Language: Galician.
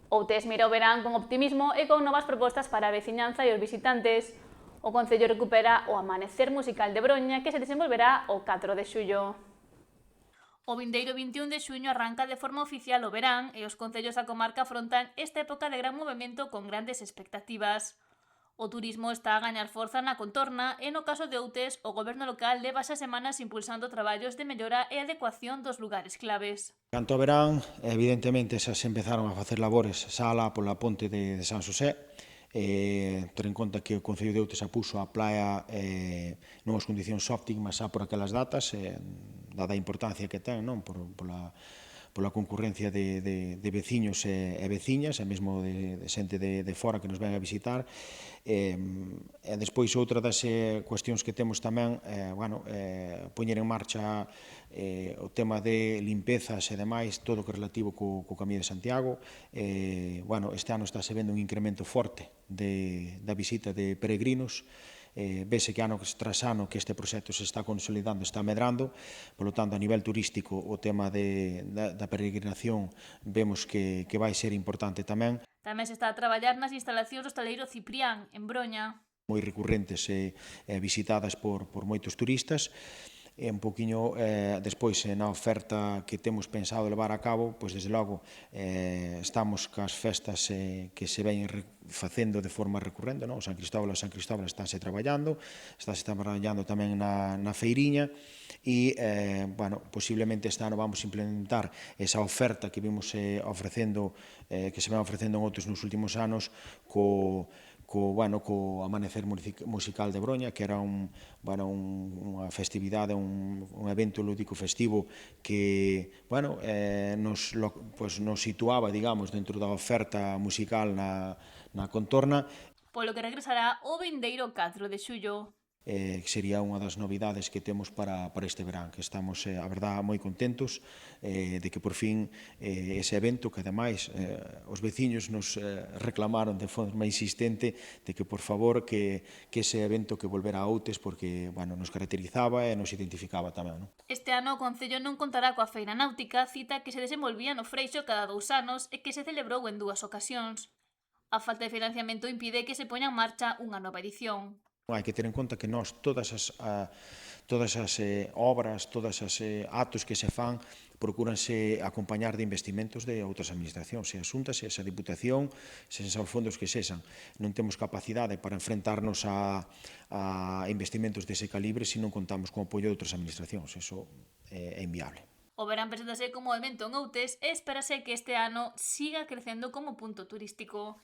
Outes mira o verán con optimismo e con novas propostas para a veciñanza e os visitantes. O Concello recupera o Amanecer Musical de Broña, que se desenvolverá o 4 de xullo. O vindeiro 21 de xuño arranca de forma oficial o verán e os concellos da comarca afrontan esta época de gran movimento con grandes expectativas. O turismo está a gañar forza na contorna e no caso de Outes, o goberno local leva xa semanas impulsando traballos de mellora e adecuación dos lugares claves. Canto ao verán, evidentemente xa se empezaron a facer labores xa alá pola ponte de San Xosé, ter en conta que o Concello de Outes apuxo a praia nunhas condicións óptimas xa por aquelas datas, dada a importancia que ten, non? Pola concurrencia de veciños e veciñas, e mesmo de xente de fora que nos ven a visitar. E despois outra das cuestións que temos tamén poñer en marcha o tema de limpezas e demais, todo o que é relativo co Camiño de Santiago. Este ano está se vendo un incremento forte da visita de peregrinos. Vese que ano tras ano que este proxecto se está consolidando, está medrando, polo tanto, a nivel turístico, o tema da peregrinación vemos que vai ser importante tamén. Tamén se está a traballar nas instalacións do estaleiro Ciprián, en Broña. Moi recurrentes e visitadas por moitos turistas. E un poquinho despois na oferta que temos pensado levar a cabo, pois desde logo estamos cas festas que se veñen facendo de forma recurrente, non? O San Cristóbal estáse traballando tamén na feiriña e, posiblemente este ano vamos implementar esa oferta que vimos ofrecendo, que se ven ofrecendo en outros nos últimos anos co Amanecer Musical de Broña, que era unha festividade, un evento lúdico festivo que nos situaba, digamos, dentro da oferta musical na contorna. Polo que regresará o vindeiro 4 de xullo. Que sería unha das novidades que temos para este verán, que estamos, a verdad, moi contentos de que por fin ese evento, que ademais os veciños nos reclamaron de forma insistente de que por favor que ese evento que volvera a Outes porque nos caracterizaba e nos identificaba tamén. Este ano o Concello non contará coa Feira Náutica, cita que se desenvolvía no Freixo cada 2 anos e que se celebrou en 2 ocasións. A falta de financiamento impide que se poña en marcha unha nova edición. Hai que ter en conta que nós todas as obras, todos os actos que se fan procúranse acompañar de investimentos de outras administracións, se a Xunta, se a Diputación, se os fondos que sexan. Non temos capacidade para enfrentarnos a investimentos dese calibre se non contamos con o apoio de outras administracións. Eso é inviable. O verán presentase como evento en Outes e espérase que este ano siga crecendo como punto turístico.